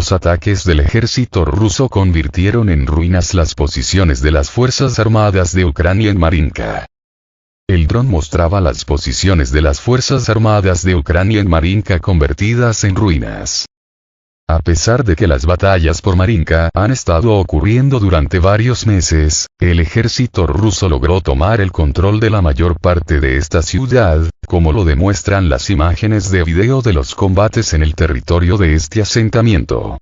Los ataques del ejército ruso convirtieron en ruinas las posiciones de las Fuerzas Armadas de Ucrania en Marinka. El dron mostraba las posiciones de las Fuerzas Armadas de Ucrania en Marinka convertidas en ruinas. A pesar de que las batallas por Marinka han estado ocurriendo durante varios meses, el ejército ruso logró tomar el control de la mayor parte de esta ciudad, como lo demuestran las imágenes de video de los combates en el territorio de este asentamiento.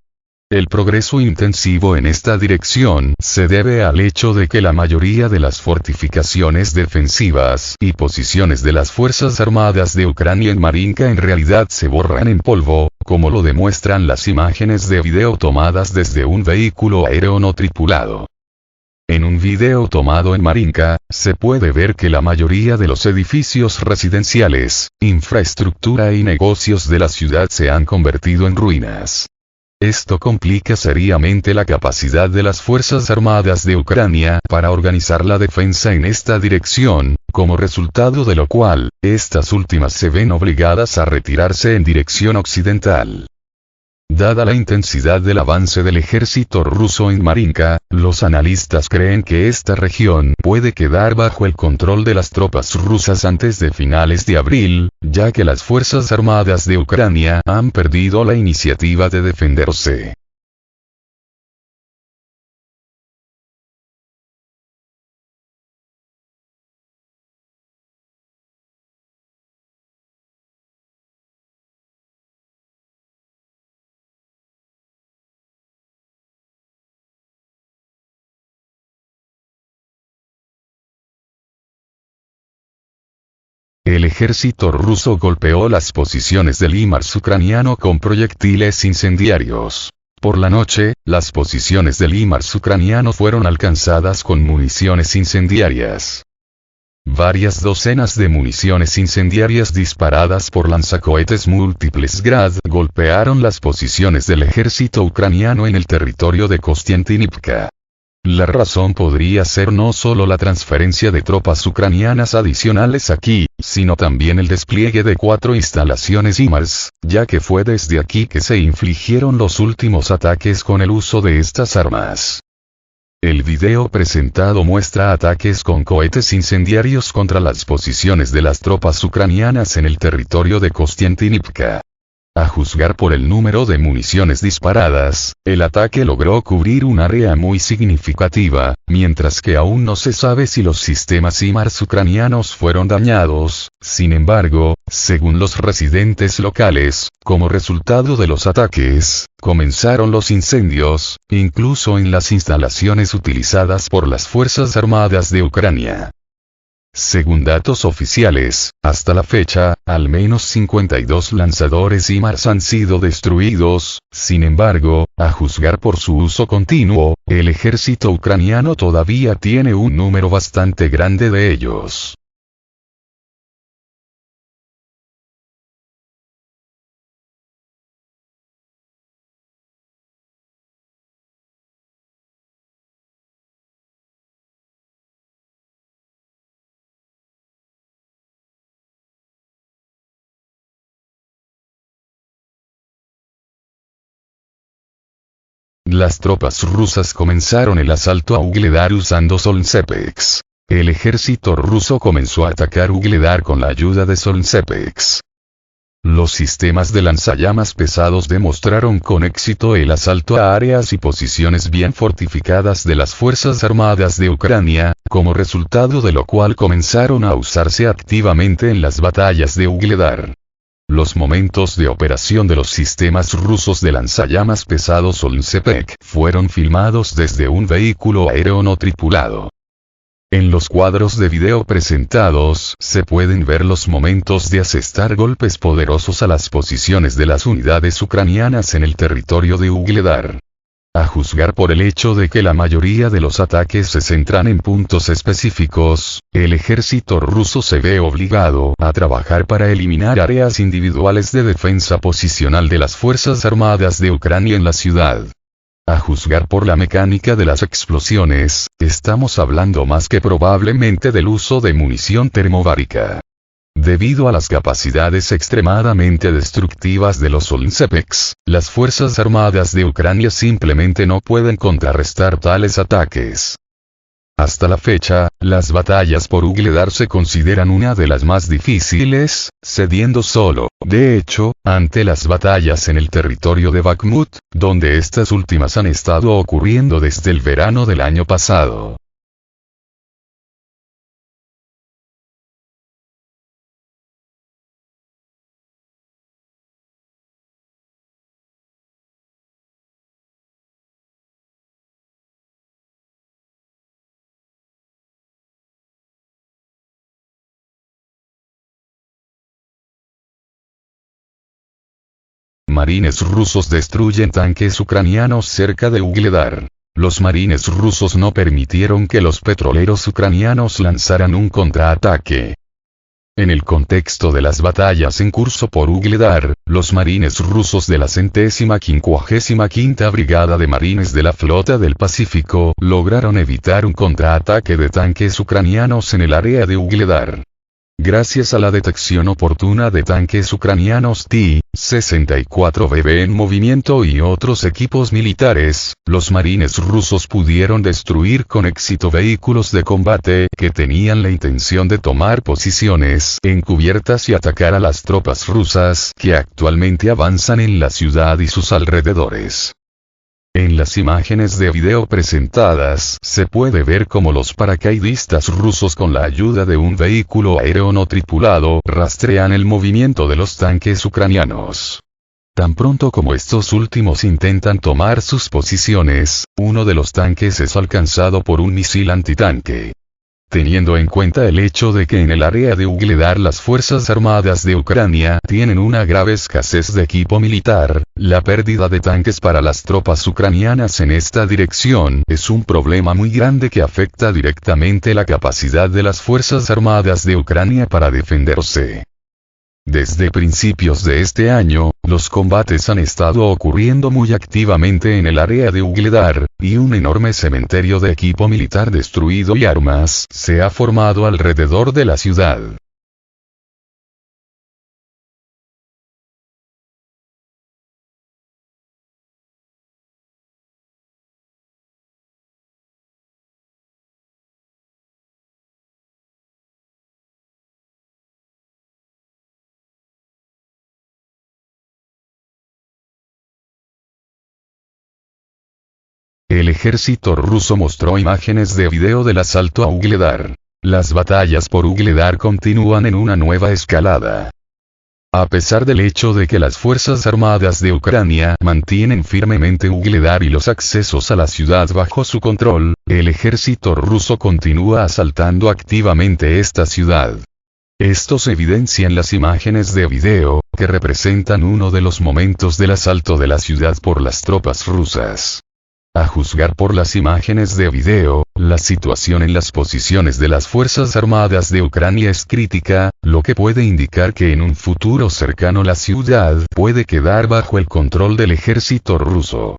El progreso intensivo en esta dirección se debe al hecho de que la mayoría de las fortificaciones defensivas y posiciones de las Fuerzas Armadas de Ucrania en Marinka en realidad se borran en polvo, como lo demuestran las imágenes de video tomadas desde un vehículo aéreo no tripulado. En un video tomado en Marinka, se puede ver que la mayoría de los edificios residenciales, infraestructura y negocios de la ciudad se han convertido en ruinas. Esto complica seriamente la capacidad de las Fuerzas Armadas de Ucrania para organizar la defensa en esta dirección, como resultado de lo cual, estas últimas se ven obligadas a retirarse en dirección occidental. Dada la intensidad del avance del ejército ruso en Marinka, los analistas creen que esta región puede quedar bajo el control de las tropas rusas antes de finales de abril, ya que las Fuerzas Armadas de Ucrania han perdido la iniciativa de defenderse. El ejército ruso golpeó las posiciones del HIMARS ucraniano con proyectiles incendiarios. Por la noche, las posiciones del HIMARS ucraniano fueron alcanzadas con municiones incendiarias. Varias docenas de municiones incendiarias disparadas por lanzacohetes múltiples Grad golpearon las posiciones del ejército ucraniano en el territorio de Kostiantynivka. La razón podría ser no solo la transferencia de tropas ucranianas adicionales aquí, sino también el despliegue de 4 instalaciones HIMARS, ya que fue desde aquí que se infligieron los últimos ataques con el uso de estas armas. El video presentado muestra ataques con cohetes incendiarios contra las posiciones de las tropas ucranianas en el territorio de Kostiantynivka. A juzgar por el número de municiones disparadas, el ataque logró cubrir un área muy significativa, mientras que aún no se sabe si los sistemas HIMARS ucranianos fueron dañados. Sin embargo, según los residentes locales, como resultado de los ataques, comenzaron los incendios, incluso en las instalaciones utilizadas por las Fuerzas Armadas de Ucrania. Según datos oficiales, hasta la fecha, al menos 52 lanzadores HIMARS han sido destruidos. Sin embargo, a juzgar por su uso continuo, el ejército ucraniano todavía tiene un número bastante grande de ellos. Las tropas rusas comenzaron el asalto a Ugledar usando Solntsepeks. El ejército ruso comenzó a atacar Ugledar con la ayuda de Solntsepeks. Los sistemas de lanzallamas pesados demostraron con éxito el asalto a áreas y posiciones bien fortificadas de las Fuerzas Armadas de Ucrania, como resultado de lo cual comenzaron a usarse activamente en las batallas de Ugledar. Los momentos de operación de los sistemas rusos de lanzallamas pesados Solntsepek fueron filmados desde un vehículo aéreo no tripulado. En los cuadros de video presentados se pueden ver los momentos de asestar golpes poderosos a las posiciones de las unidades ucranianas en el territorio de Ugledar. A juzgar por el hecho de que la mayoría de los ataques se centran en puntos específicos, el ejército ruso se ve obligado a trabajar para eliminar áreas individuales de defensa posicional de las Fuerzas Armadas de Ucrania en la ciudad. A juzgar por la mecánica de las explosiones, estamos hablando más que probablemente del uso de munición termobárica. Debido a las capacidades extremadamente destructivas de los Solntsepeks, las fuerzas armadas de Ucrania simplemente no pueden contrarrestar tales ataques. Hasta la fecha, las batallas por Ugledar se consideran una de las más difíciles, cediendo solo, de hecho, ante las batallas en el territorio de Bakhmut, donde estas últimas han estado ocurriendo desde el verano del año pasado. Marines rusos destruyen tanques ucranianos cerca de Ugledar. Los marines rusos no permitieron que los petroleros ucranianos lanzaran un contraataque. En el contexto de las batallas en curso por Ugledar, los marines rusos de la 155ª Brigada de Marines de la Flota del Pacífico lograron evitar un contraataque de tanques ucranianos en el área de Ugledar. Gracias a la detección oportuna de tanques ucranianos T-64BB en movimiento y otros equipos militares, los marines rusos pudieron destruir con éxito vehículos de combate que tenían la intención de tomar posiciones encubiertas y atacar a las tropas rusas que actualmente avanzan en la ciudad y sus alrededores. En las imágenes de video presentadas se puede ver cómo los paracaidistas rusos con la ayuda de un vehículo aéreo no tripulado rastrean el movimiento de los tanques ucranianos. Tan pronto como estos últimos intentan tomar sus posiciones, uno de los tanques es alcanzado por un misil antitanque. Teniendo en cuenta el hecho de que en el área de Ugledar las Fuerzas Armadas de Ucrania tienen una grave escasez de equipo militar, la pérdida de tanques para las tropas ucranianas en esta dirección es un problema muy grande que afecta directamente la capacidad de las Fuerzas Armadas de Ucrania para defenderse. Desde principios de este año, los combates han estado ocurriendo muy activamente en el área de Ugledar, y un enorme cementerio de equipo militar destruido y armas se ha formado alrededor de la ciudad. El ejército ruso mostró imágenes de video del asalto a Ugledar. Las batallas por Ugledar continúan en una nueva escalada. A pesar del hecho de que las Fuerzas Armadas de Ucrania mantienen firmemente Ugledar y los accesos a la ciudad bajo su control, el ejército ruso continúa asaltando activamente esta ciudad. Esto se evidencia en las imágenes de video, que representan uno de los momentos del asalto de la ciudad por las tropas rusas. A juzgar por las imágenes de video, la situación en las posiciones de las Fuerzas Armadas de Ucrania es crítica, lo que puede indicar que en un futuro cercano la ciudad puede quedar bajo el control del ejército ruso.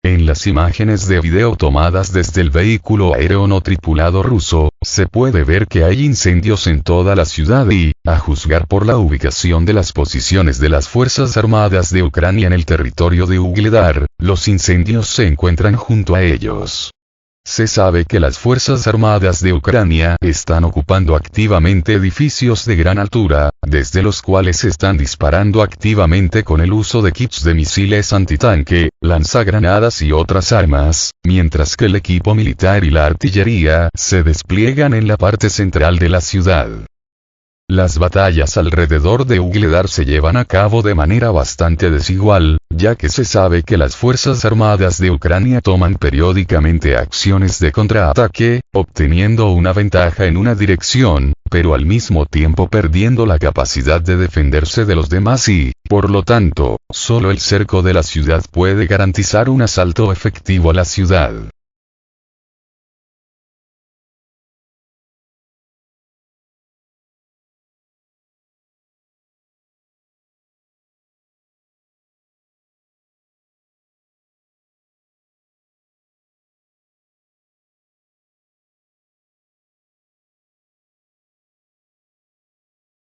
En las imágenes de video tomadas desde el vehículo aéreo no tripulado ruso, se puede ver que hay incendios en toda la ciudad y, a juzgar por la ubicación de las posiciones de las Fuerzas Armadas de Ucrania en el territorio de Ugledar, los incendios se encuentran junto a ellos. Se sabe que las Fuerzas Armadas de Ucrania están ocupando activamente edificios de gran altura, desde los cuales están disparando activamente con el uso de kits de misiles antitanque, lanzagranadas y otras armas, mientras que el equipo militar y la artillería se despliegan en la parte central de la ciudad. Las batallas alrededor de Ugledar se llevan a cabo de manera bastante desigual, ya que se sabe que las Fuerzas Armadas de Ucrania toman periódicamente acciones de contraataque, obteniendo una ventaja en una dirección, pero al mismo tiempo perdiendo la capacidad de defenderse de los demás y, por lo tanto, solo el cerco de la ciudad puede garantizar un asalto efectivo a la ciudad.